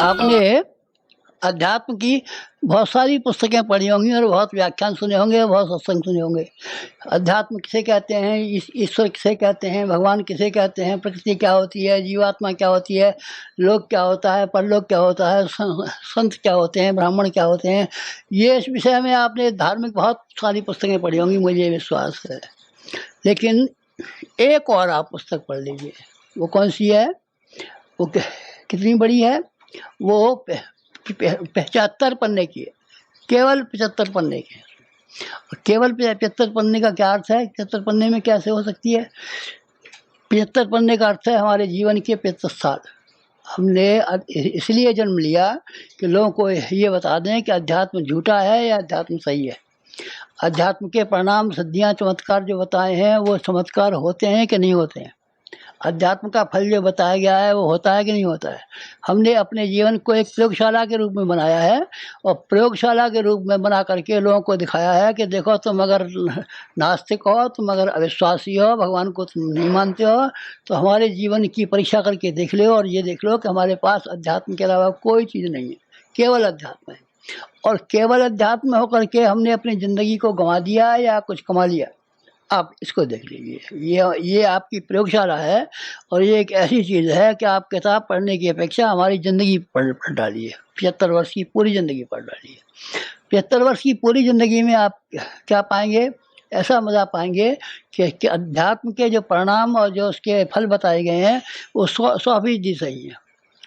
आपने अध्यात्म की बहुत सारी पुस्तकें पढ़ी होंगी और बहुत व्याख्यान सुने होंगे और बहुत सत्संग सुने होंगे। अध्यात्म किसे कहते हैं, ईश्वर किसे कहते हैं, भगवान किसे कहते हैं, प्रकृति क्या होती है, जीवात्मा क्या होती है, लोक क्या होता है, परलोक क्या होता है, संत क्या होते हैं, ब्राह्मण क्या होते हैं। ये इस विषय में आपने धार्मिक बहुत सारी पुस्तकें पढ़ी होंगी, मुझे विश्वास है। लेकिन एक और आप पुस्तक पढ़ लीजिए। वो कौन सी है? वो कितनी बड़ी है? वो 75 पन्ने की है, केवल 75 पन्ने की है। केवल 75 पन्ने का क्या अर्थ है? 75 पन्ने में कैसे हो सकती है? 75 पन्ने का अर्थ है हमारे जीवन के 75 साल। हमने इसलिए जन्म लिया कि लोगों को ये बता दें कि अध्यात्म झूठा है या अध्यात्म सही है। अध्यात्म के परिणाम, सिद्धियाँ, चमत्कार जो बताए हैं वो चमत्कार होते हैं कि नहीं होते हैं? अध्यात्म का फल जो बताया गया है वो होता है कि नहीं होता है? हमने अपने जीवन को एक प्रयोगशाला के रूप में बनाया है और प्रयोगशाला के रूप में बना करके लोगों को दिखाया है कि देखो, तुम अगर नास्तिक हो, तुम अगर अविश्वासी हो, भगवान को तुम नहीं मानते हो, तो हमारे जीवन की परीक्षा करके देख लो और ये देख लो कि हमारे पास अध्यात्म के अलावा कोई चीज़ नहीं है, केवल अध्यात्म है। और केवल अध्यात्म होकर के हमने अपनी ज़िंदगी को गंवा दिया या कुछ कमा लिया। आप इसको देख लीजिए। ये आपकी प्रयोगशाला है और ये एक ऐसी चीज़ है कि आप किताब पढ़ने की अपेक्षा हमारी ज़िंदगी पढ़ डालिए। 75 वर्ष की पूरी ज़िंदगी पढ़ डालिए। 75 वर्ष की पूरी ज़िंदगी में आप क्या पाएंगे? ऐसा मज़ा पाएंगे कि अध्यात्म के जो परिणाम और जो उसके फल बताए गए हैं वो 100% सही है,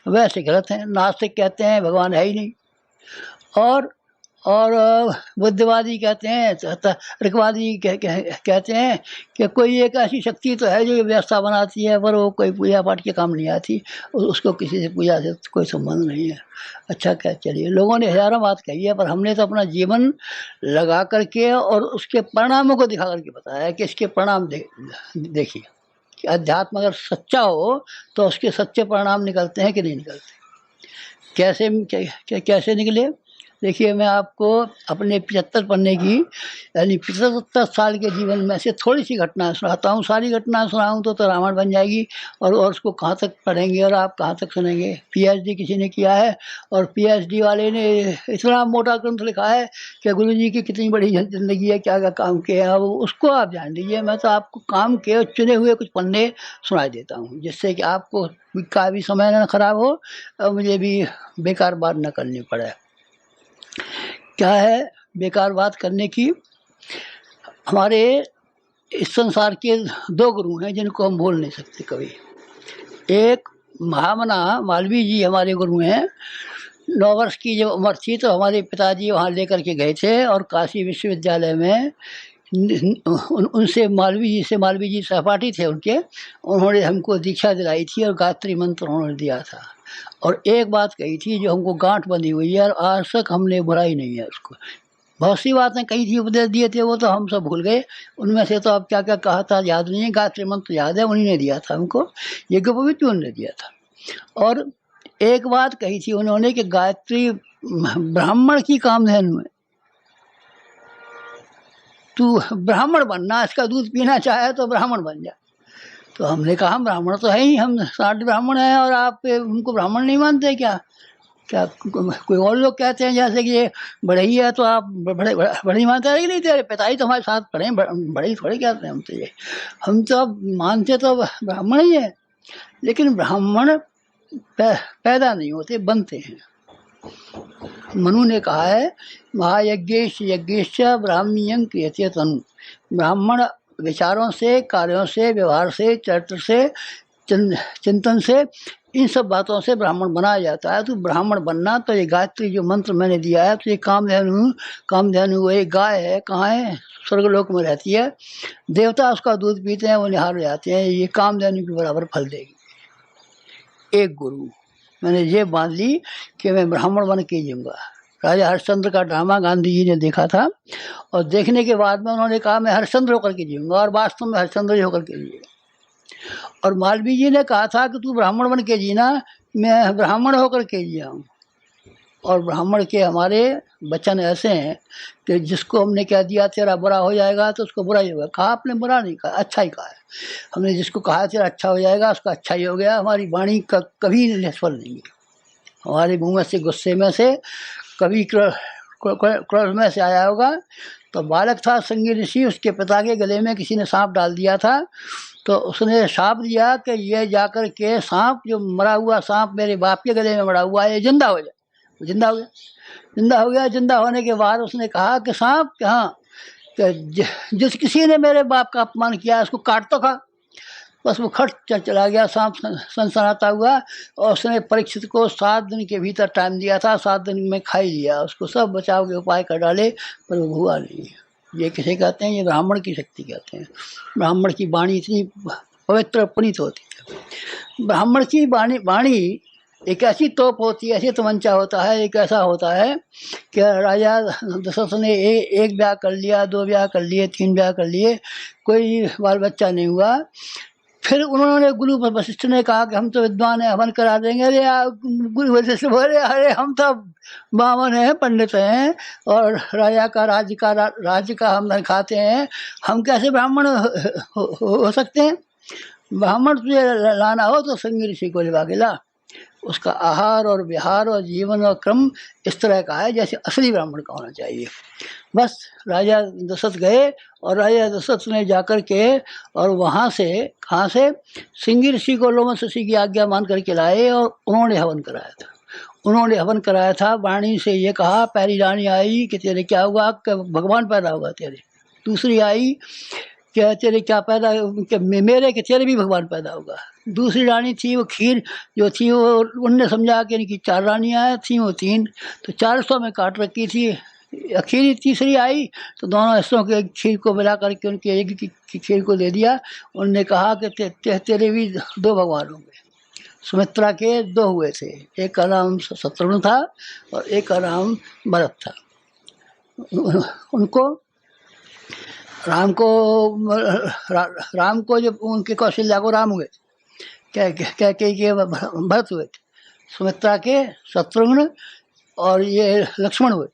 वैसे गलत हैं। नास्तिक कहते हैं भगवान है ही नहीं, और बुद्धवादी कहते हैं, तर्कवादी कहते हैं कि कोई एक ऐसी शक्ति तो है जो व्यवस्था बनाती है, पर वो कोई पूजा पाठ के काम नहीं आती, उसको किसी से पूजा से कोई संबंध नहीं है। अच्छा, क्या चलिए, लोगों ने हज़ारों बात कही है, पर हमने तो अपना जीवन लगा करके और उसके परिणामों को दिखा करके बताया है कि इसके परिणाम देखिए कि अध्यात्म अगर सच्चा हो तो उसके सच्चे परिणाम निकलते हैं कि नहीं निकलते। कैसे निकले? देखिए, मैं आपको अपने 75 पन्ने की यानी 75 साल के जीवन में से थोड़ी सी घटनाएं सुनाता हूँ। सारी घटनाएं सुनाऊँ तो रामायण बन जाएगी और उसको कहाँ तक पढ़ेंगे और आप कहाँ तक सुनेंगे। पीएचडी किसी ने किया है और पीएचडी वाले ने इतना मोटा ग्रंथ लिखा है कि गुरु जी की कितनी बड़ी ज़िंदगी है, क्या क्या काम किए हैं, वो उसको आप जान लीजिए। मैं तो आपको काम के चुने हुए कुछ पन्ने सुना देता हूँ, जिससे कि आपको का भी समय न खराब हो और मुझे भी बेकार बात न करनी पड़े। क्या है बेकार बात करने की? हमारे इस संसार के 2 गुरु हैं जिनको हम भूल नहीं सकते कभी। एक महामना मालवीय जी हमारे गुरु हैं। 9 वर्ष की जब उम्र थी तो हमारे पिताजी वहाँ लेकर के गए थे और काशी विश्वविद्यालय में मालवीय जी सहपाठी थे उनके। उन्होंने हमको दीक्षा दिलाई थी और गायत्री मंत्र उन्होंने दिया था और एक बात कही थी जो हमको गांठ बंधी हुई है और आज तक हमने बुराई नहीं है उसको। बहुत सी बातें कही थी, उपदेश दिए थे, वो तो हम सब भूल गए। उनमें से तो अब क्या क्या कहा था याद नहीं है। गायत्री मंत्र याद है, उन्हीं ने दिया था हमको। यज्ञोपवीत उन्होंने दिया था। और एक बात कही थी उन्होंने कि गायत्री ब्राह्मण की कामधेनु है, तू ब्राह्मण बनना, इसका दूध पीना चाहे तो ब्राह्मण बन जा। तो हमने कहा हम ब्राह्मण तो है ही, हम 60 ब्राह्मण हैं और आप उनको ब्राह्मण नहीं मानते क्या? कोई और लोग कहते हैं जैसे कि ये बढ़ई है तो आप बढ़ई मानते हैं कि नहीं, तेरे पिताजी तो हमारे साथ पढ़े, बढ़ई थोड़े कहते हैं हम। तो ये हम तो अब मानते तो ब्राह्मण ही है, लेकिन ब्राह्मण पैदा नहीं होते, बनते हैं। मनु ने कहा है महायज्ञेश यज्ञेश ब्राह्मीयं क्रियते तनु। ब्राह्मण विचारों से, कार्यों से, व्यवहार से, चरित्र से, चिंतन से, इन सब बातों से ब्राह्मण बनाया जाता है। तो ब्राह्मण बनना तो ये गायत्री जो मंत्र मैंने दिया है, तो ये कामधेनु वो एक गाय है, कहाँ है? स्वर्गलोक में रहती है। देवता उसका दूध पीते हैं, वो निहार हो जाते हैं। ये कामधेनु के बराबर फल देगी। एक गुरु मैंने ये बांध ली कि मैं ब्राह्मण बन के जीऊँगा। राजा हरिश्चंद्र का ड्रामा गांधी जी ने देखा था और देखने के बाद में उन्होंने कहा मैं हरिश्चंद्र होकर के जीऊँगा, और वास्तव में हरिश्चंद्र ही होकर के जिए। और मालवीय जी ने कहा था कि तू ब्राह्मण बन के जीना, मैं ब्राह्मण होकर के जिया हूँ। और ब्राह्मण के हमारे वचन ऐसे हैं कि जिसको हमने कह दिया तेरा बुरा हो जाएगा तो उसको बुरा ही होगा। कहा आपने बुरा नहीं कहा, अच्छा ही कहा है। हमने जिसको कहा तेरा अच्छा हो जाएगा उसका अच्छा ही हो गया। हमारी वाणी का कभी निष्फल नहीं है। हमारे मुंह में से, गुस्से में से, कभी क्रोध में से आया होगा। तो बालक था संगी ऋषि, उसके पिता के गले में किसी ने सांप डाल दिया था। तो उसने शाप दिया कि ये जाकर के सांप, जो मरा हुआ सांप मेरे बाप के गले में मरा हुआ है, ये जिंदा हो जाए। जिंदा हो गया। जिंदा हो गया। जिंदा होने के बाद उसने कहा कि सांप, हाँ, कि जिस किसी ने मेरे बाप का अपमान किया उसको काट तो खा। बस वो खट चला गया सांप सनसनाता हुआ। और उसने परीक्षित को 7 दिन के भीतर टाइम दिया था, 7 दिन में खा ही लिया उसको, सब बचाव के उपाय कर डाले, पर वो हुआ नहीं। ये किसे कहते हैं? ये ब्राह्मण की शक्ति कहते हैं। ब्राह्मण की वाणी इतनी पवित्र पुनीत होती है। ब्राह्मण की वाणी एक ऐसी तोप होती है, ऐसी तमंचा होता है, एक ऐसा होता है कि राजा दशरथ ने एक ब्याह कर लिया, 2 ब्याह कर लिए, 3 ब्याह कर लिए, कोई बाल बच्चा नहीं हुआ। फिर उन्होंने गुरु वशिष्ठ ने कहा कि हम तो विद्वान हैं, हवन करा देंगे। अरे गुरु वशिष्ठ बोले, अरे हम तो बामन हैं, पंडित हैं, और राजा का राज्य का हम धन खाते हैं, हम कैसे ब्राह्मण हो सकते हैं? ब्राह्मण तुझे लाना हो तो संगी ऋषि को लिवा के ला। उसका आहार और विहार और जीवन और क्रम इस तरह का है जैसे असली ब्राह्मण का होना चाहिए। बस राजा दशरथ गए, और राजा दशरथ ने जाकर के, और वहाँ से, कहाँ से, सिंगी ऋषि को लोमस ऋषि की आज्ञा मान करके लाए, और उन्होंने हवन कराया था। उन्होंने हवन कराया था। वाणी से ये कहा, पहली रानी आई कि तेरे क्या हुआ? कि भगवान पैदा होगा तेरे। दूसरी आई क्या, तेरे क्या पैदा, कि मेरे, कि तेरे भी भगवान पैदा होगा। दूसरी रानी थी, वो खीर जो थी, वो उनने समझा कि इनकी 4 रानियाँ थी, वो 3, तो 400 में काट रखी थी। अखीरी तीसरी आई तो दोनों हिस्सों के खीर को मिला करके उनके एक की खीर को दे दिया। उनने कहा कि तेरे भी 2 भगवान होंगे। सुमित्रा के 2 हुए थे, एक का नाम शत्रुघ्न था और एक का नाम भरत था। उनको राम को जब उनके कौशल्या को राम हुए, क्या के भरत हुए थे, सुमित्रा के शत्रुघ्न और ये लक्ष्मण हुए।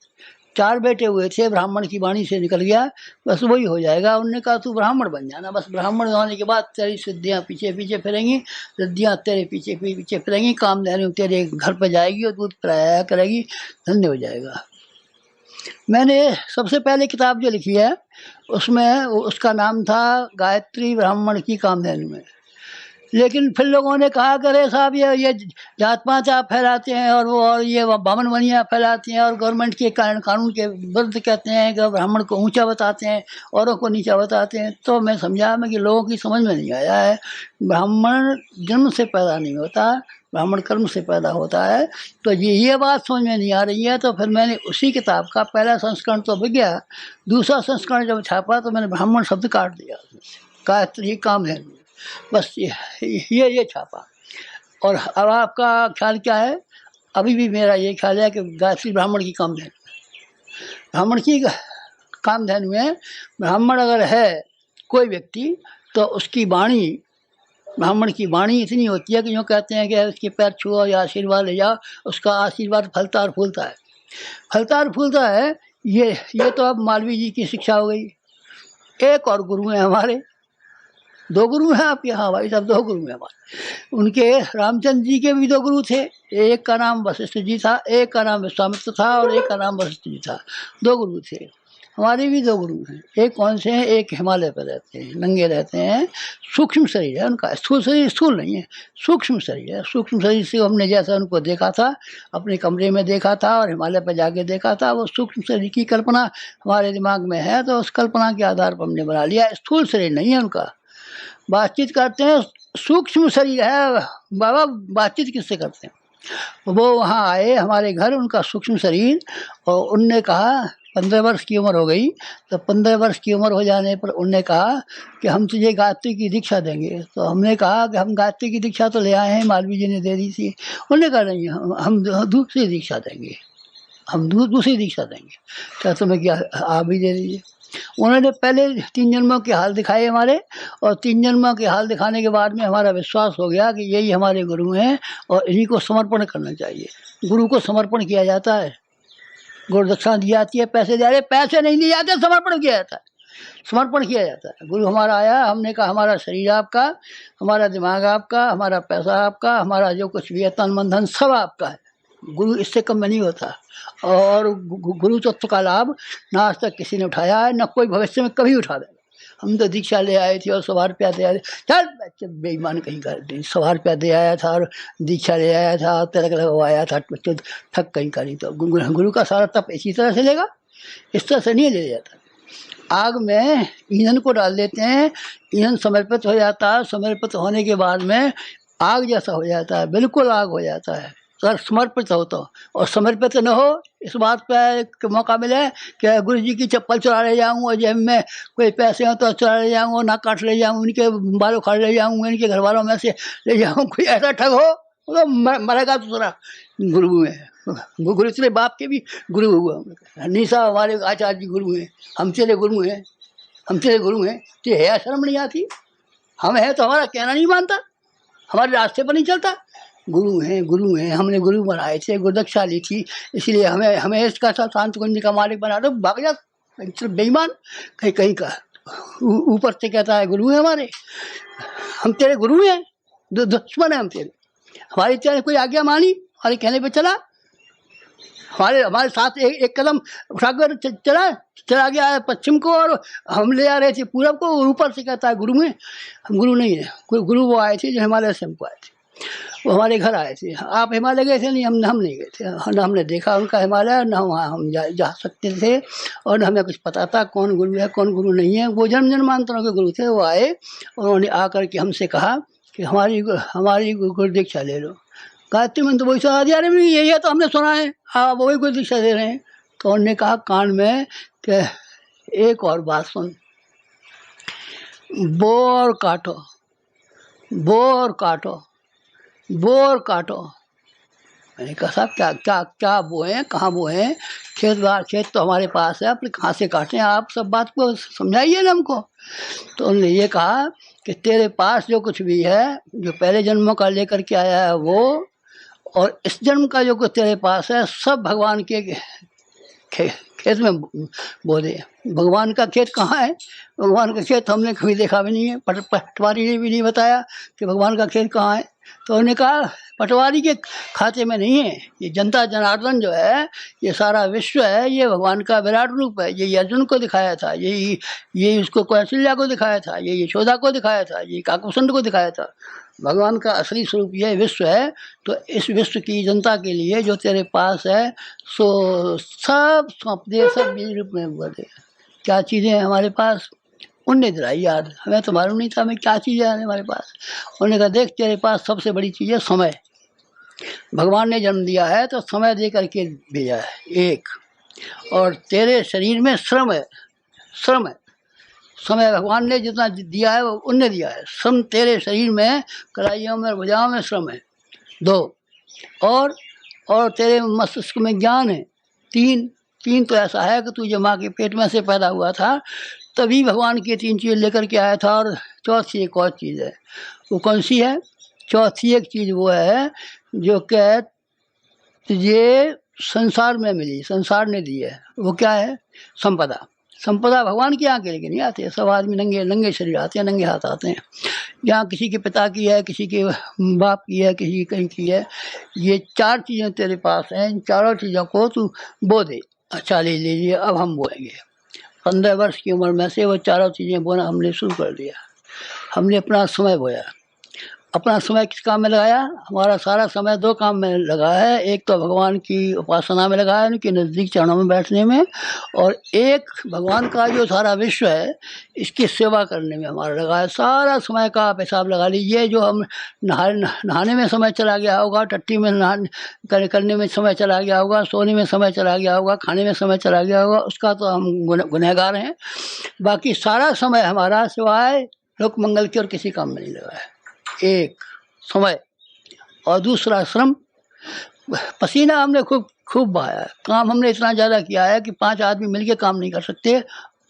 4 बेटे हुए थे। ब्राह्मण की वाणी से निकल गया, बस वही हो जाएगा। उन्होंने कहा तू ब्राह्मण बन जाना, बस ब्राह्मण होने के बाद तेरी सिद्धियाँ पीछे पीछे फिरेंगी, सिद्धियाँ तेरे पीछे पीछे फिरेंगी, कामधेनु तेरे घर पर जाएगी और दूध पिलाया करेगी, धन्य हो जाएगा। मैंने सबसे पहले किताब जो लिखी है उसमें उसका नाम था गायत्री ब्राह्मण की कामधेनु में। लेकिन फिर लोगों ने कहा कि अरे साहब ये जात पात आप फैलाते हैं, और ये बामन बनिया फैलाते हैं, और गवर्नमेंट के कानून के विरुद्ध कहते हैं कि ब्राह्मण को ऊंचा बताते हैं, औरों को नीचा बताते हैं। तो मैं समझा कि लोगों की समझ में नहीं आया है। ब्राह्मण जन्म से पैदा नहीं होता, ब्राह्मण कर्म से पैदा होता है। तो ये बात समझ में नहीं आ रही है। तो फिर मैंने उसी किताब का पहला संस्करण तो बिक गया, दूसरा संस्करण जब छापा तो मैंने ब्राह्मण शब्द काट दिया, गायत्री कामधेनु, बस ये छापा। और अब आपका ख्याल क्या है? अभी भी मेरा ये ख्याल है कि गायत्री ब्राह्मण की कामधेनु, ब्राह्मण की कामधेनु में। ब्राह्मण अगर है कोई व्यक्ति तो उसकी वाणी, ब्राह्मण की वाणी इतनी होती है कि यूँ कहते हैं कि उसके पैर छुओ या आशीर्वाद ले जाओ, उसका आशीर्वाद फलता और फूलता है, फलता और फूलता है। ये तो अब मालवीय जी की शिक्षा हो गई। एक और गुरु हैं हमारे, 2 गुरु हैं आपके यहाँ भाई साहब, 2 गुरु हैं हमारे। उनके रामचंद्र जी के भी 2 गुरु थे, एक का नाम वशिष्ठ जी था, एक का नाम विश्वामित्र था, और एक का नाम वशिष्ठ जी था। 2 गुरु थे। हमारे भी 2 गुरु हैं। एक कौन से हैं? एक हिमालय पर रहते हैं, नंगे रहते हैं, सूक्ष्म शरीर है उनका, स्थूल शरीर स्थूल नहीं है, सूक्ष्म शरीर है। सूक्ष्म शरीर से हमने जैसा उनको देखा था, अपने कमरे में देखा था और हिमालय पर जाके देखा था, वो सूक्ष्म शरीर की कल्पना हमारे दिमाग में है, तो उस कल्पना के आधार पर हमने बना लिया। स्थूल शरीर नहीं है उनका। बातचीत करते हैं, सूक्ष्म शरीर है बाबा, बातचीत किससे करते हैं? वो वहाँ आए हमारे घर, उनका सूक्ष्म शरीर, और उनने कहा 15 वर्ष की उम्र हो गई, तो 15 वर्ष की उम्र हो जाने पर उनने कहा कि हम तुझे गायत्री की दीक्षा देंगे। तो हमने कहा कि हम गायत्री की दीक्षा तो ले आए हैं, मालवीय जी ने दे दी थी। उन्होंने कहा नहीं, हम दूसरी दीक्षा देंगे, हम दूसरी दीक्षा देंगे, क्या तुम्हें क्या, आप भी दे दीजिए। उन्होंने पहले 3 जन्मों के हाल दिखाए हमारे, और 3 जन्मों के हाल दिखाने के बाद में हमारा विश्वास हो गया कि यही हमारे गुरु हैं और इन्हीं को समर्पण करना चाहिए। गुरु को समर्पण किया जाता है, गुरु दक्षिणा दी जाती है, पैसे दे रहे, पैसे नहीं दिए जाते, समर्पण किया जाता है, समर्पण किया जाता है। गुरु हमारा आया, हमने कहा हमारा शरीर आपका, हमारा दिमाग आपका, हमारा पैसा आपका, हमारा जो कुछ भी है तन मन धन सब आपका है, गुरु इससे कम में नहीं होता। और गुरु तत्व का लाभ ना आज तक किसी ने उठाया है, न कोई भविष्य में कभी उठा देगा। हम तो दीक्षा ले आए थे और 100 रुपया दे आए थे, चल बेईमान कहीं कर 100 रुपया दे आया था और दीक्षा ले आया था और तिलक लगवाया था, ठग कहीं करी। तो गुरु का सारा तप इसी तरह से लेगा, इस तरह से नहीं ले जाता। आग में ईंधन को डाल देते हैं, ईंधन समर्पित हो जाता है, समर्पित होने के बाद में आग जैसा हो जाता है, बिल्कुल आग हो जाता है अगर समर्पित हो तो। और समर्पित न हो, इस बात पर मौका मिले कि गुरु जी की चप्पल चुरा ले जाऊँ और जेब में कोई पैसे हो तो चुरा ले जाऊँ, ना काट ले जाऊँ, उनके बालों खाड़ ले जाऊँ, इनके घर वालों में से ले जाऊँ, कोई ऐसा ठग हो तो मरेगा दूसरा। गुरु है, गुरु तेरे बाप के भी गुरु हुआ। निशा हमारे आचार्य जी गुरु हैं, हम तेरे गुरु हैं, हम तेरे गुरु हैं। तो है शर्म नहीं आती? हम है तो हमारा कहना नहीं मानता, हमारे रास्ते पर नहीं चलता। गुरु हैं, गुरु हैं, हमने गुरु बनाए थे, गुरुदक्षा ली थी, इसलिए हमें इसका शांत कुंज का मालिक बना दो। भाग जा बेईमान कहीं कहीं का, ऊपर से कहता है गुरु है हमारे, हम तेरे गुरु हैं, दुश्मन है हम तेरे। हमारी तेरे कोई आज्ञा मानी, हमारे कहने पे चला, हमारे साथ एक कदम उठाकर चला गया है पश्चिम को और हम ले आ रहे थे पूरब को, और ऊपर से कहता है गुरु में। हम गुरु नहीं है, गुरु वो आए थे जो हिमालय से हमको आए थे, वो हमारे घर आए थे। आप हिमालय गए थे? नहीं, हम नहीं गए थे, न हमने देखा उनका हिमालय, न वहाँ हम जा सकते थे, और न हमें कुछ पता था कौन गुरु है कौन गुरु नहीं है। वो जन्म जन्मांतरों के गुरु थे, वो आए और उन्होंने आकर के हमसे कहा कि हमारी गुरु दीक्षा ले लो। कहा तुमने तो वही सुना दिया? अरे यही है तो हमने सुना है, हाँ वही कोई दीक्षा दे रहे हैं। तो उन्होंने कहा कान में कि एक और बात सुन, बोर काटो, बोर काटो, बोर काटो। मैंने कहा साहब क्या क्या क्या बोए, कहाँ बोए? खेत तो हमारे पास है, अपने कहाँ से काटें? आप सब बात को समझाइए ना हमको। तो उन्होंने ये कहा कि तेरे पास जो कुछ भी है, जो पहले जन्मों का लेकर के आया है वो, और इस जन्म का जो कुछ तेरे पास है, सब भगवान के खेत में बो दे। भगवान का खेत कहाँ है? भगवान का खेत हमने कभी देखा भी नहीं है, पटवारी ने भी नहीं बताया कि भगवान का खेत कहाँ है। तो उन्होंने कहा पटवारी के खाते में नहीं है, ये जनता जनार्दन जो है, ये सारा विश्व है, ये भगवान का विराट रूप है। ये अर्जुन को दिखाया था, ये उसको कौशल्या को दिखाया था, ये यशोदा को दिखाया था, ये काकुसंड को दिखाया था। भगवान का असली स्वरूप ये विश्व है। तो इस विश्व की जनता के लिए जो तेरे पास है सो सब सौंप दे, सब बीज रूप में बोले। क्या चीज़ें हैं हमारे पास? उनने दिलाई याद, हमें तो मालूम नहीं था हमें क्या चीज़ें हैं हमारे पास। उन्होंने कहा देख तेरे पास सबसे बड़ी चीज़ है समय। भगवान ने जन्म दिया है तो समय दे करके भेजा है एक, और तेरे शरीर में श्रम है, श्रम है। समय भगवान ने जितना दिया है वो उनने दिया है। श्रम तेरे शरीर में, कलाइयों में, भुजाओं में श्रम है 2, और तेरे मस्तिष्क में ज्ञान है 3 तो ऐसा है कि तू जब माँ के पेट में से पैदा हुआ था तभी भगवान की 3 चीज़ लेकर के आया था। और चौथी एक और चीज़ है, वो कौन सी है? चौथी एक चीज़ वो है जो कि तुझे संसार में मिली, संसार ने दी है। वो क्या है? संपदा। संपदा भगवान के यहाँ के लेके नहीं आते, सब आदमी नंगे शरीर आते हैं, नंगे हाथ आते हैं। यहाँ किसी के पिता की है, किसी के बाप की है, किसी की कहीं की है। ये 4 चीज़ें तेरे पास हैं, इन चारों चीज़ों को तू बो दे। अच्छा ले लीजिए, अब हम बोएंगे। 15 वर्ष की उम्र में से वो चारों चीज़ें बोना हमने शुरू कर दिया। हमने अपना समय बोया। अपना समय किस काम में लगाया? हमारा सारा समय 2 काम में लगा है। एक तो भगवान की उपासना में लगा है, उनके नज़दीक चरणों में बैठने में, और एक भगवान का जो सारा विश्व है इसकी सेवा करने में हमारा लगा है। सारा समय का आप हिसाब लगा लीजिए। जो हम नहाने में समय चला गया होगा, टट्टी में करने में समय चला गया होगा, सोने में समय चला गया होगा, खाने में समय चला गया होगा, उसका तो हम गुनहगार हैं। बाकी सारा समय हमारा सिवाय लोक मंगल के और किसी काम में नहीं लगा है। एक समय, और दूसरा श्रम। पसीना हमने खूब बहाया है। काम हमने इतना ज़्यादा किया है कि 5 आदमी मिलके काम नहीं कर सकते,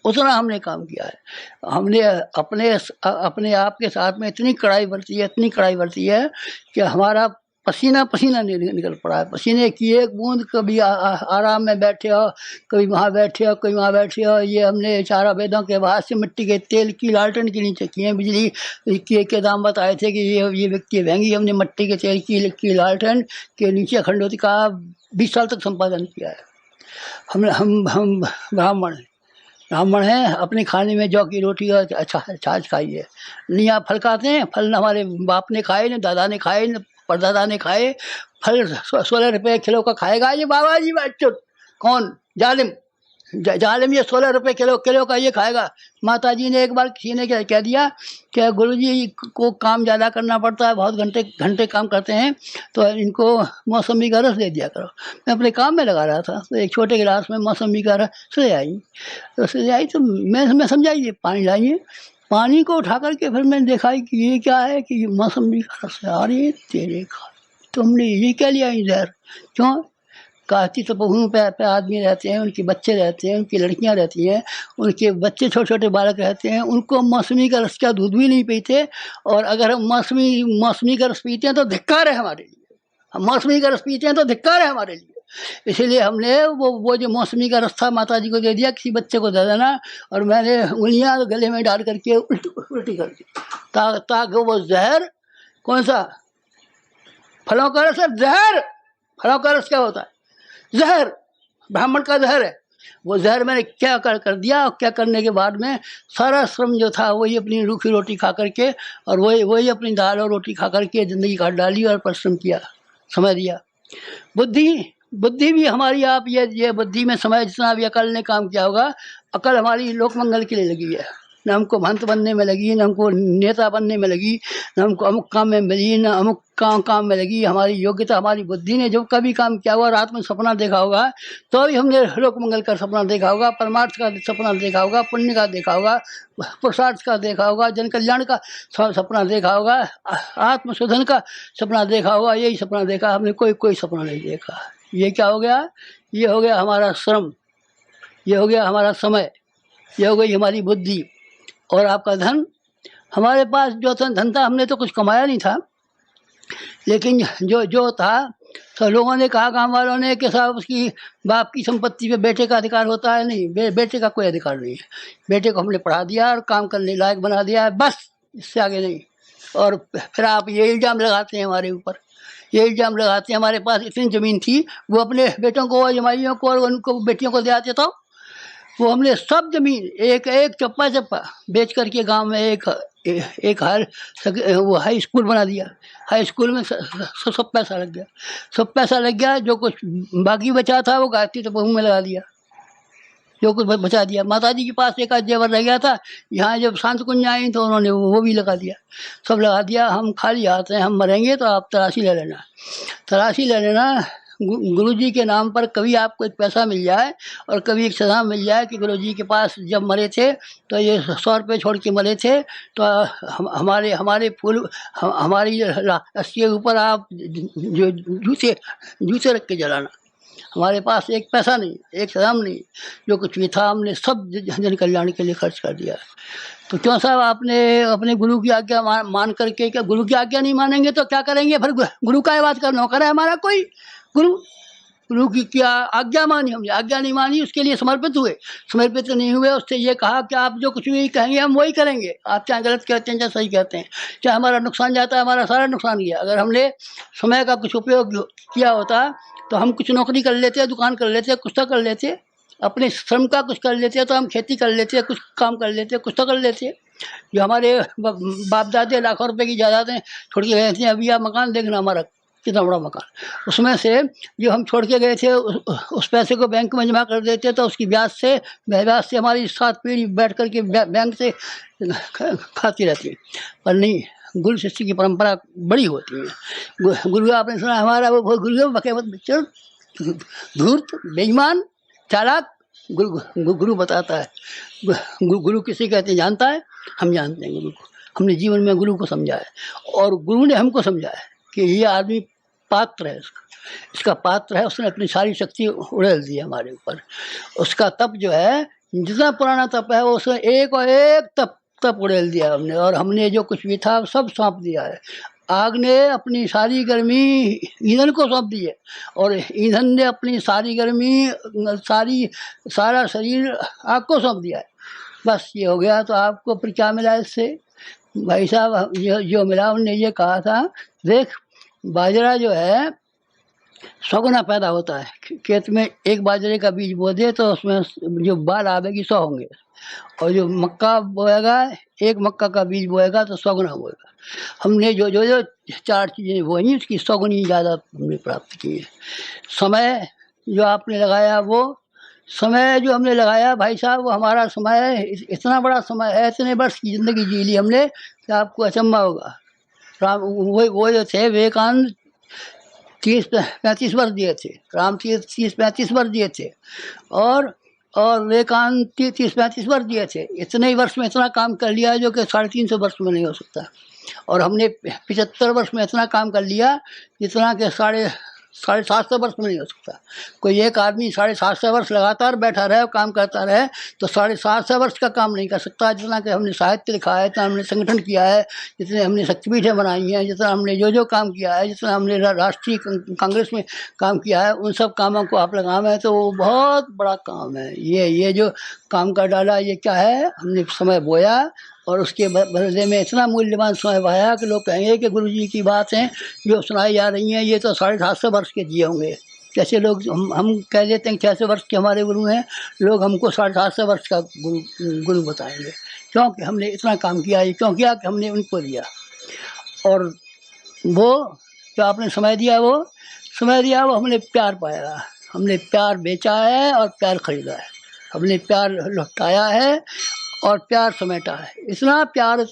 उतना हमने काम किया है। हमने अपने आप के साथ में इतनी कड़ाई बरती है, इतनी कड़ाई बरती है कि हमारा पसीना पसीना निकल पड़ा है। पसीने की एक बूंद, कभी आराम में बैठे हो, कभी वहाँ बैठे हो, कभी वहाँ बैठे हो। ये हमने चारों वेदों के बाद से मिट्टी के तेल की लालटेन के नीचे किए हैं। बिजली के दाम बताए थे कि ये व्यक्ति महंगी, हमने मिट्टी के तेल की लालटेन के नीचे अखंडोती का 20 साल तक संपादन किया है। हम ब्राह्मण हैं, अपने खाने में जौ की रोटी और अच्छा छाछ खाइए। नहीं आप फल खाते हैं? फल हमारे बाप ने खाए, न दादा ने खाए, न परदादा ने खाए। फल 16 रुपये किलो का खाएगा ये बाबा जी बच्चों? कौन जालिम? जालिम ये 16 रुपये किलो का ये खाएगा। माता जी ने एक बार किसी ने क्या कह दिया कि गुरुजी को काम ज़्यादा करना पड़ता है, बहुत घंटे काम करते हैं, तो इनको मौसमी का रस दे दिया करो। मैं अपने काम में लगा रहा था तो एक छोटे गिलास में मौसमी का रस ले आई। तो मैं समझाइए पानी लाइए। पानी को उठा करके फिर मैंने देखा कि ये क्या है, कि मौसमी का रस है। अरे तेरे का तुमने ये क्या लिया इधर? क्यों? काशी तपोभूमि पे आदमी रहते हैं, उनके बच्चे रहते हैं, उनकी लड़कियां रहती हैं, उनके बच्चे छोटे छोटे बालक रहते हैं, उनको मौसमी का रस का दूध भी नहीं पीते। और अगर हम मौसमी का रस पीते हैं तो धिक्कार है हमारे लिए। हम मौसमी का रस पीते हैं तो धिक्कार है हमारे लिए। इसीलिए हमने वो जो मौसमी का रस था माता जी को दे दिया, किसी बच्चे को दे देना। और मैंने उंगलियां गले में डाल करके उल्टी कर दी, ताकि वो जहर, कौन सा फलों का रस है? जहर। फलों का रस क्या होता है? जहर, ब्राह्मण का जहर है। वो जहर मैंने क्या कर दिया। और क्या करने के बाद में सारा श्रम जो था वही अपनी रूखी रोटी खा करके और वही अपनी दाल और रोटी खा करके ज़िंदगी काट डाली और परिश्रम किया, समय दिया। बुद्धि भी हमारी, आप ये बुद्धि में समय जितना भी अकल ने काम किया होगा, अकल हमारी लोक मंगल के लिए लगी है। न हमको महंत बनने में लगी, न हमको नेता बनने में लगी, न हमको अमुक काम में मिली, न अमुक काम में लगी। हमारी योग्यता, हमारी बुद्धि ने जो कभी काम किया होगा, रात में सपना देखा होगा तो भी हमने लोक मंगल का सपना देखा होगा, परमार्थ का सपना देखा होगा, पुण्य का देखा होगा, पुरुषार्थ का देखा होगा, जन कल्याण का सपना देखा होगा, आत्मशोधन का सपना देखा होगा। यही सपना देखा हमने, कोई सपना नहीं देखा। ये क्या हो गया? ये हो गया हमारा श्रम, ये हो गया हमारा समय, ये हो गई हमारी बुद्धि। और आपका धन, हमारे पास जो धन था, हमने तो कुछ कमाया नहीं था, लेकिन जो था तो लोगों ने कहा, गांव वालों ने, कि साहब उसकी बाप की संपत्ति पे बेटे का अधिकार होता है। नहीं, बेटे का कोई अधिकार नहीं है। बेटे को हमने पढ़ा दिया और काम करने लायक बना दिया है, बस, इससे आगे नहीं। और फिर आप ये इल्ज़ाम लगाते हैं हमारे ऊपर, ये इल्ज़ाम लगाते हैं हमारे पास इतनी ज़मीन थी, वो अपने बेटों को और जमाइयों को और उनको बेटियों को दे आते, तो वो हमने सब जमीन एक चप्पा बेच करके गांव में एक वो हाई स्कूल बना दिया। हाई स्कूल में सब पैसा लग गया, सब पैसा लग गया। जो कुछ बाकी बचा था वो गायत्री तपोभूमि में लगा दिया, जो कुछ बचा दिया। माता जी के पास एक आध जेवर रह गया था, यहाँ जब शांत कुंज आई तो उन्होंने वो भी लगा दिया, सब लगा दिया। हम खाली हाथ हैं, हम मरेंगे तो आप तलाशी ले लेना, तलाशी ले लेना। गुरु जी के नाम पर कभी आपको एक पैसा मिल जाए और कभी एक सदा मिल जाए कि गुरु जी के पास जब मरे थे तो ये 100 रुपये छोड़ के मरे थे, तो हमारे फूल, हमारी रस्सी के ऊपर आप जो जूते रख के जलाना। हमारे पास एक पैसा नहीं, एक सदाम नहीं, जो कुछ भी था हमने सब जन कल्याण के लिए खर्च कर दिया। तो क्यों साहब आपने अपने गुरु की आज्ञा मान करके, क्या गुरु की आज्ञा नहीं मानेंगे तो क्या करेंगे? फिर गुरु का बात का नौकर है हमारा कोई? गुरु की क्या आज्ञा मानी हमने? आज्ञा नहीं मानी, उसके लिए समर्पित हुए। समर्पित नहीं हुए, उससे ये कहा कि आप जो कुछ भी कहेंगे हम वही करेंगे, आप चाहे गलत कहते हैं चाहे सही कहते हैं, चाहे हमारा नुकसान जाता है, हमारा सारा नुकसान गया। अगर हमने समय का कुछ उपयोग किया होता तो हम कुछ नौकरी कर लेते, दुकान कर लेते, कुछ तो कर लेते, अपने श्रम का कुछ कर लेते, तो हम खेती कर लेते, कुछ काम कर लेते, कुछ तो कर लेते। जो हमारे बाप दादे लाखों रुपए की जायदादें छोड़ के गए थे, अभी आप मकान देखना हमारा कितना बड़ा मकान, उसमें से जो हम छोड़ के गए थे उस पैसे को बैंक में जमा कर देते, तो उसकी ब्याज से हमारी 7 पीढ़ी बैठ करके बैंक से खाती रहती है। पर नहीं, गुरु शिष्य की परंपरा बड़ी होती है। गुरु आपने सुना हमारा वो गुरु बच्चों धूर्त, बेईमान, चालाक, गुरु बताता है। गुरु किसे कहते हैं जानता है? हम जानते हैं गुरु को, हमने जीवन में गुरु को समझा है और गुरु ने हमको समझा है कि ये आदमी पात्र है, इसका पात्र है। उसने अपनी सारी शक्ति उड़ेल दी हमारे ऊपर। उसका तप जो है, जितना पुराना तप है, उसने एक और एक तप उड़ेल दिया हमने, और हमने जो कुछ भी था सब सौंप दिया है। आग ने अपनी सारी गर्मी ईंधन को सौंप दी है, और ईंधन ने अपनी सारी गर्मी सारा शरीर आग को सौंप दिया है। बस ये हो गया। तो आपको फिर क्या मिला इससे? भाई साहब, जो मिला उनने ये कहा था, देख बाजरा जो है 100 गुना पैदा होता है। खेत में एक बाजरे का बीज बो दे तो उसमें जो बाल आवेगी 100 होंगे, और जो मक्का बोएगा, एक मक्का का बीज बोएगा तो 100 गुना बोएगा। हमने जो जो जो 4 चीज़ें बोई उसकी 100 गुनी ज़्यादा हमने प्राप्त की है। समय जो आपने लगाया, वो समय जो हमने लगाया भाई साहब, वो हमारा समय इतना बड़ा समय है, इतने वर्ष की ज़िंदगी जी ली हमने कि आपको अचंभा होगा। राम वो जो थे विवेकानंद 30-35 वर्ष दिए थे, राम 30-35 वर्ष दिए थे, और विवेकानंद 30-35 वर्ष दिए थे। इतने ही वर्ष में इतना काम कर लिया जो कि 350 वर्ष में नहीं हो सकता। और हमने 75 वर्ष में इतना काम कर लिया जितना कि 750 वर्ष में नहीं हो सकता। कोई एक आदमी 750 वर्ष लगातार बैठा रहे और काम करता रहे तो 750 वर्ष का काम नहीं कर सकता। जितना कि हमने साहित्य लिखा है, जितना हमने संगठन किया है, जितने हमने शक्तिपीठें बनाई हैं, जितना हमने जो काम किया है, जितना हमने राष्ट्रीय कांग्रेस में काम किया है, उन सब कामों को आप लगाएं तो वो बहुत बड़ा काम है। ये जो काम कर डाला, ये क्या है? हमने समय बोया और उसके बदले में इतना मूल्यवान समय पाया कि लोग कहेंगे कि गुरुजी की बातें जो सुनाई जा रही हैं ये तो 750 वर्ष के जिए होंगे। कैसे लोग हम कह देते हैं 600 वर्ष के हमारे गुरु हैं, लोग हमको 750 वर्ष का गुरु बताएंगे। क्योंकि हमने इतना काम किया। ये क्यों किया? कि हमने उनको दिया। और वो जो आपने समय दिया, वो हमने प्यार पाया। हमने प्यार बेचा है और प्यार खरीदा है। हमने प्यार लौटाया है और प्यार समेटा है। इतना प्यार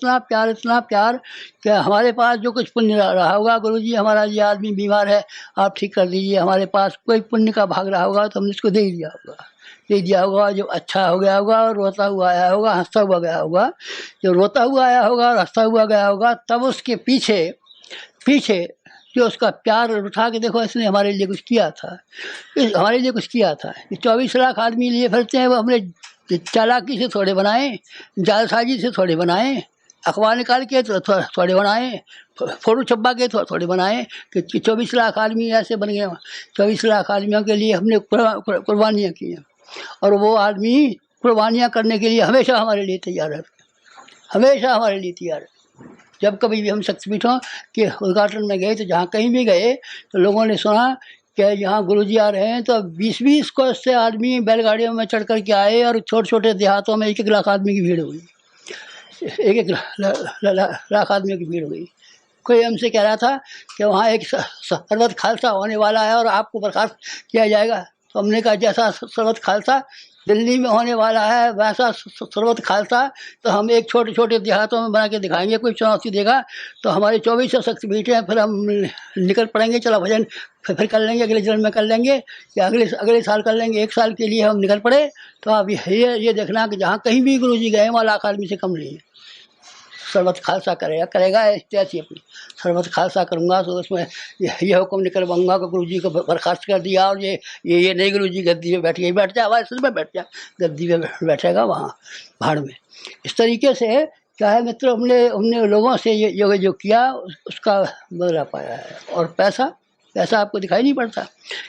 कि हमारे पास जो कुछ पुण्य रहा होगा, गुरुजी हमारा ये आदमी बीमार है, आप ठीक कर दीजिए, हमारे पास कोई पुण्य का भाग रहा होगा तो हमने इसको दे दिया होगा। जो अच्छा हो गया होगा और रोता हुआ आया होगा, हंसता हुआ गया होगा। जो रोता हुआ आया होगा और हंसता हुआ गया होगा, तब उसके पीछे जो उसका प्यार उठा के देखो, इसने हमारे लिए कुछ किया था। हमारे लिए कुछ किया था। 24 लाख आदमी लिए फिरते हैं, वो हमने चालाकी से थोड़े बनाए, जालसाजी से थोड़े बनाए, अखबार निकाल के थोड़े बनाए, फोटो छपा के थोड़े बनाए कि 24 लाख आदमी ऐसे बन गए। 24 लाख आदमियों के लिए हमने कुर्बानियाँ की हैं, और वो आदमी कुर्बानियाँ करने के लिए हमेशा हमारे लिए तैयार है, हमेशा हमारे लिए तैयार है। जब कभी भी हम शक्तिपीठों के उद्घाटन में गए तो जहाँ कहीं भी गए तो लोगों ने सुना कि यहाँ गुरुजी आ रहे हैं, तो 20-20 को से आदमी बैलगाड़ियों में चढ़ कर के आए, और छोटे देहातों में 1-1 लाख आदमी की भीड़ हुई। 1-1 लाख आदमी की भीड़ हुई। कोई हमसे कह रहा था कि वहाँ एक सरबत खालसा होने वाला है और आपको बर्खास्त किया जाएगा। तो हमने कहा जैसा सरबत खालसा दिल्ली में होने वाला है वैसा सरबत खालसा तो हम एक छोटे देहातों में बना के दिखाएंगे। कोई चुनौती देगा तो हमारे 24 शक्तिपीठ हैं, फिर हम निकल पड़ेंगे। चलो भजन फिर कर लेंगे, अगले जन्म में कर लेंगे, या अगले साल कर लेंगे। 1 साल के लिए हम निकल पड़े तो आप ये देखना कि जहाँ कहीं भी गुरुजी गए वहाँ लाख आदमी से कम नहीं है। सरबत खालसा करेगा ऐसी अपनी सरबत खालसा करूँगा तो उसमें ये हुक्म नहीं करवाऊँगा कि गुरुजी को बर्खास्त कर दिया और ये नहीं गुरुजी गद्दी में बैठ जा, हमारे सिर में बैठ जा, गद्दी में बैठेगा वहाँ भाड़ में। इस तरीके से क्या है मित्र, हमने लोगों से ये जो किया उसका बदला पाया है। और पैसा आपको दिखाई नहीं पड़ता।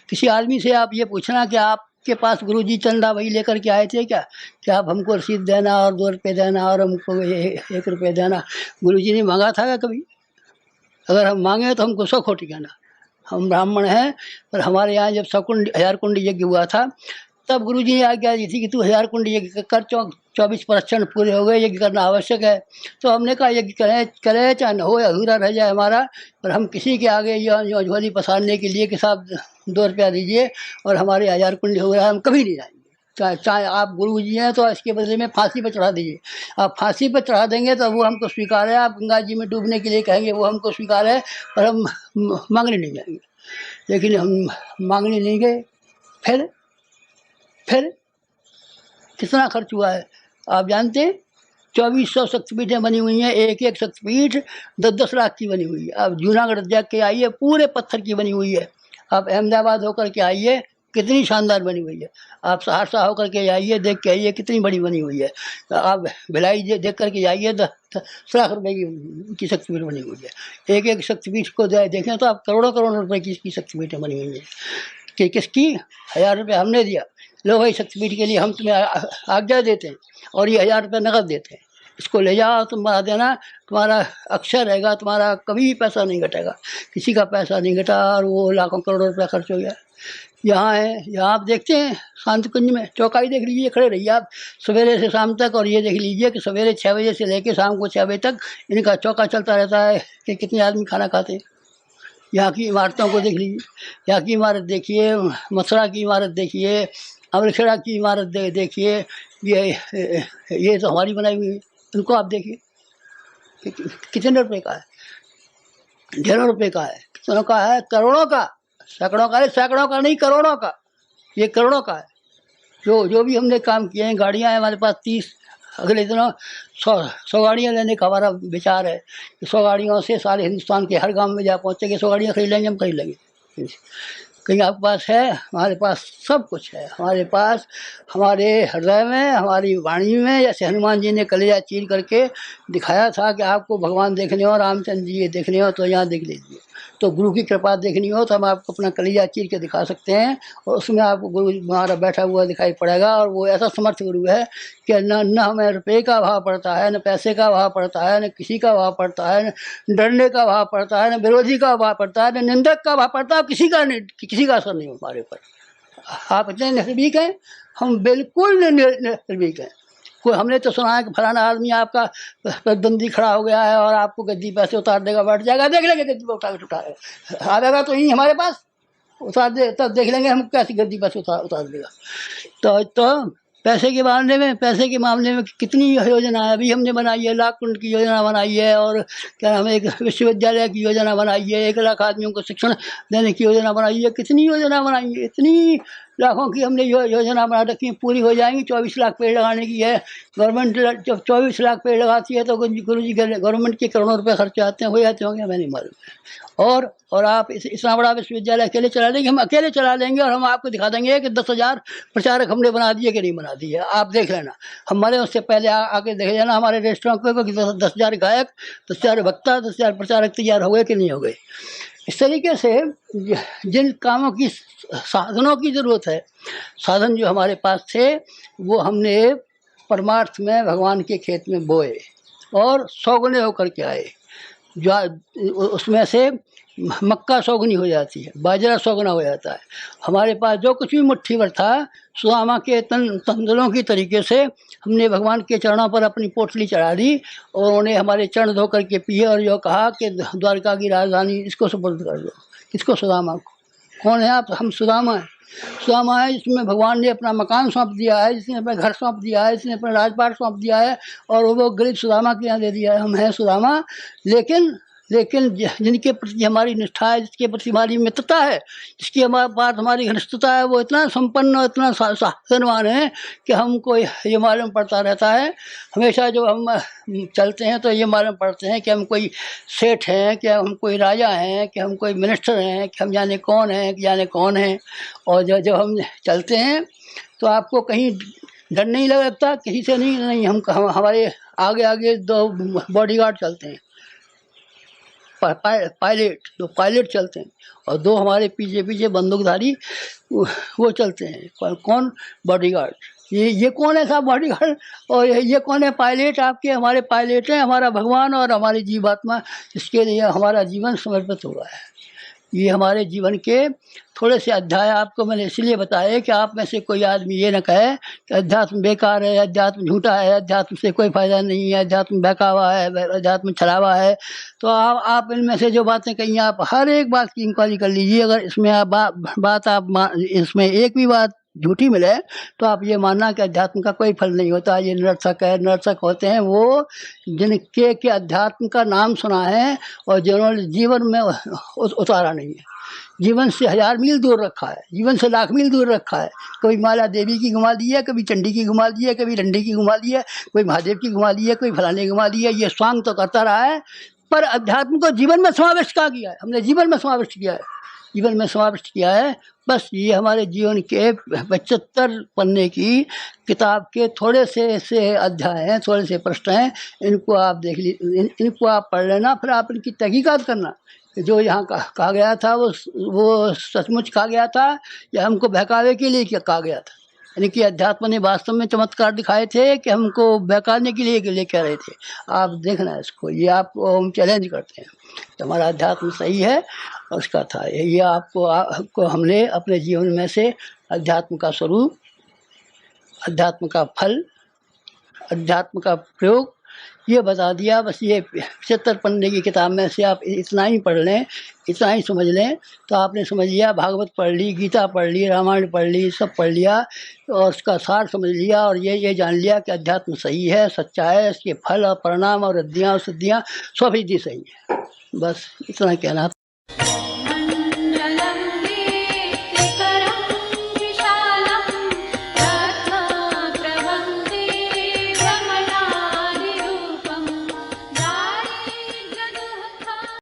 किसी आदमी से आप ये पूछना कि आपके पास गुरुजी चंदा वही लेकर के आए थे क्या आप हमको रसीद देना और 2 रुपये देना और हमको 1 रुपये देना। गुरुजी ने मांगा था क्या कभी? अगर हम मांगे तो हमको 100 खोटी कहना। हम ब्राह्मण हैं, पर हमारे यहाँ जब 1000 कुंड यज्ञ हुआ था तब गुरुजी ने आज्ञा दी थी कि तू 1000 कुंड यज्ञ कर, 24 प्रदक्षिण पूरे हो गए, यज्ञ करना आवश्यक है। तो हमने कहा यज्ञ करें चाहे न हो, अधूरा रह जाए हमारा, पर हम किसी के आगे यो झोली पसारने के लिए कि साहब 2 रुपया दीजिए और हमारे 1000 कुंड हो रहा है, हम कभी नहीं जाएंगे। चाहे आप गुरु जी हैं तो इसके बदले में फांसी पर चढ़ा दीजिए। आप फांसी पर चढ़ा देंगे तो वो हमको स्वीकार है। आप गंगा जी में डूबने के लिए कहेंगे वो हमको स्वीकार है, पर हम मांगने नहीं जाएंगे। लेकिन हम मांगने नहीं गए। फिर कितना खर्च हुआ है आप जानते हैं? 2400 शक्तिपीठें बनी हुई हैं। एक शक्तिपीठ 10-10 लाख की बनी हुई है। आप जूनागढ़ जाके आइए, पूरे पत्थर की बनी हुई है। आप अहमदाबाद होकर के आइए, कितनी शानदार बनी हुई है। आप सहरसा होकर के जाइए, देख के आइए कितनी बड़ी बनी हुई है। आप भिलाई देख कर के जाइए, 10 लाख रुपए की शक्तिपीठ बनी हुई है। एक एक शक्तिपीठ को देखें तो आप करोड़ों करोड़ रुपए की शक्तिपीठें बनी हुई हैं। कि किसकी? 1000 रुपये हमने दिया, लो भाई शक्तिपीठ के लिए हम तुम्हें आज्ञा देते हैं और ये 1000 रुपये नकद देते हैं, इसको ले जाओ, तुम बना देना, तुम्हारा अक्षर रहेगा, तुम्हारा कभी पैसा नहीं घटेगा। किसी का पैसा नहीं घटा और वो लाखों करोड़ों रुपया खर्च हो गया। यहाँ है, यहाँ आप देखते हैं शांति कुंज में चौकाई देख लीजिए, खड़े रहिए आप सवेरे से शाम तक, और ये देख लीजिए कि सवेरे 6 बजे से लेकर शाम को 6 बजे तक इनका चौका चलता रहता है कि कितने आदमी खाना खाते हैं। यहाँ की इमारतों को देख लीजिए, यहाँ की इमारत देखिए, मथुरा की इमारत देखिए, अमृतसर की इमारत देखिए, ये तो हमारी बनाई हुई है। इनको आप देखिए कितने रुपए का है, ढेरों रुपए का है, कितनों का है, करोड़ों का, सैकड़ों का, सैकड़ों का नहीं करोड़ों का, ये करोड़ों का है। जो भी हमने काम किए हैं, गाड़ियाँ हैं हमारे पास 30, अगले दिनों 100 गाड़ियाँ लेने का हमारा विचार है कि 100 गाड़ियों से सारे हिंदुस्तान के हर गांव में जा पहुँचेंगे। 100 गाड़ियाँ खरीद लेंगे, हम खरीद लेंगे। कहीं आपके पास है? हमारे पास सब कुछ है। हमारे पास, हमारे हृदय में, हमारी वाणी में, जैसे हनुमान जी ने कलेजा चीर करके दिखाया था कि आपको भगवान देखने हो, रामचंद्र जी ये देखने हो तो यहाँ देख लीजिए। तो गुरु की कृपा देखनी हो तो हम आपको अपना कलेजा चीर के दिखा सकते हैं, और उसमें आपको गुरु हमारा बैठा हुआ दिखाई पड़ेगा। और वो ऐसा समर्थ गुरु है कि न हमें रुपये का भाव पड़ता है, न पैसे का भाव पड़ता है, न किसी का भाव पड़ता है, न डरने का भाव पड़ता है, न विरोधी का भाव पड़ता है, न निंदक का भाव पड़ता है। किसी का असर नहीं हमारे ऊपर। आप इतने निर्भीक हैं, हम बिल्कुल निर्भीक हैं। कोई हमने तो सुना है कि फलाना आदमी आपका प्रतिद्वंदी खड़ा हो गया है और आपको गद्दी पैसे उतार देगा, बैठ जाएगा, देख लेंगे गद्दी पर उठाएगा, आएगा तो यहीं हमारे पास उतार दे, तब देख लेंगे हम कैसी गद्दी पैसे उतार देगा। तो पैसे के मामले में कितनी योजना है। अभी हमने बनाई है, लाख कुंड की योजना बनाई है, और क्या नाम है, एक विश्वविद्यालय की योजना बनाई है, 1 लाख आदमियों को शिक्षण देने की योजना बनाई है। कितनी योजना बनाई है, इतनी लाखों की हमने योजना बना रखी है, पूरी हो जाएंगी। 24 लाख पेड़ लगाने की है गवर्नमेंट। जब 24 लाख पेड़ लगाती है तो गुरु जी गवर्नमेंट के करोड़ों रुपये खर्चे आते हैं, हो जाते होंगे, हमें नहीं मालूम। और आप इतना बड़ा विश्वविद्यालय अकेले चला लेंगे? हम अकेले चला लेंगे, और हम आपको दिखा देंगे कि 10,000 प्रचारक हमने बना दिए कि नहीं बना दिए। आप देख लेना, हमारे उससे पहले आके देख लेना हमारे रेस्टोरेंट पे कि 10,000 गायक, 10,000 वक्ता, 10,000 प्रचारक तैयार हो गए कि नहीं हो गए। इस तरीके से जिन कामों की, साधनों की ज़रूरत है, साधन जो हमारे पास थे वो हमने परमार्थ में भगवान के खेत में बोए और 100 गुने होकर के आए। जो उसमें से मक्का 100 गुनी हो जाती है, बाजरा 100 गुना हो जाता है। हमारे पास जो कुछ भी मुट्ठी भर था, सुदामा के तंदुलों की तरीके से हमने भगवान के चरणों पर अपनी पोटली चढ़ा दी, और उन्हें हमारे चरण धो करके पिए, और जो कहा कि द्वारका की राजधानी इसको सुपुर्द कर दो। किसको? सुदामा को। कौन है आप? हम सुदामा हैं। सुदामा है जिसमें भगवान ने अपना मकान सौंप दिया है, जिसने अपना घर सौंप दिया है, जिसने अपना राजपाट सौंप दिया है, और वो गरीब सुदामा के यहाँ दे दिया है। हम हैं सुदामा, लेकिन जिनके प्रति हमारी निष्ठा है, जिसके प्रति हमारी मित्रता है, जिसकी हमारे पास हमारी घनिष्ठता है, वो इतना संपन्न और इतना साधनवान है कि हमको ये मालूम पड़ता रहता है हमेशा। जब हम चलते हैं तो ये मालूम पड़ते हैं कि हम कोई सेठ हैं, कि हम कोई राजा हैं, कि हम कोई मिनिस्टर हैं, कि हम जाने कौन हैं, कि जाने कौन हैं। और जब हम चलते हैं तो आपको कहीं डर नहीं लगता, किसी से नहीं। हम हमारे आगे आगे 2 बॉडीगार्ड चलते हैं, दो पायलट चलते हैं, और 2 हमारे पीछे पीछे बंदूकधारी वो चलते हैं। कौन? बॉडीगार्ड। ये कौन है साहब बॉडीगार्ड? और ये कौन है? पायलट। आपके हमारे पायलट हैं, हमारा भगवान और हमारी जीवात्मा, जिसके लिए हमारा जीवन समर्पित हुआ है। ये हमारे जीवन के थोड़े से अध्याय आपको मैंने इसलिए बताए कि आप में से कोई आदमी ये न कहे कि अध्यात्म बेकार है, अध्यात्म झूठा है, अध्यात्म से कोई फ़ायदा नहीं है, अध्यात्म बहकावा है, अध्यात्म छलावा है। तो आप इनमें से जो बातें कही, आप हर एक बात की इंक्वायरी कर लीजिए। अगर इसमें आप इसमें एक भी बात झूठी मिले तो आप ये मानना कि अध्यात्म का कोई फल नहीं होता, ये निरर्थक है। निरर्थक होते हैं वो जिनके अध्यात्म का नाम सुना है और जिन्होंने जीवन में उतारा नहीं है, जीवन से 1000 मील दूर रखा है, जीवन से लाख मील दूर रखा है। कभी माला देवी की घुमा दी है, कभी चंडी की घुमा दी है, कभी डंडी की घुमा दी है, कोई महादेव की घुमा दी है, कोई फलाने की घुमा दी है। ये स्वांग तो करता रहा है, पर अध्यात्म को जीवन में समाविष्ट किया है, हमने जीवन में समाविष्ट किया है। जीवन में समाविष्ट किया है। बस ये हमारे जीवन के 75 पन्ने की किताब के थोड़े से ऐसे अध्याय हैं, थोड़े से प्रश्न हैं, इनको आप देख इनको आप पढ़ लेना, फिर आप इनकी तहकीकात करना। जो यहाँ कहा गया था वो सचमुच कहा गया था या हमको बहकावे के लिए कहा गया था। यानी कि अध्यात्म ने वास्तव में चमत्कार दिखाए थे कि हमको बहकाने के लिए कह रहे थे। आप देखना इसको, ये आपको हम चैलेंज करते हैं। तो हमारा अध्यात्म सही है और उसका था ये आपको हमने अपने जीवन में से अध्यात्म का स्वरूप, अध्यात्म का फल, अध्यात्म का प्रयोग ये बता दिया। बस ये 75 पन्ने की किताब में से आप इतना ही पढ़ लें, इतना ही समझ लें तो आपने समझ लिया। भागवत पढ़ ली, गीता पढ़ ली, रामायण पढ़ ली, सब पढ़ लिया और उसका सार समझ लिया और ये जान लिया कि अध्यात्म सही है, सच्चा है, इसके फल और परिणाम और रिद्धियाँ और सिद्धियाँ सब ही सही है। बस इतना कहना।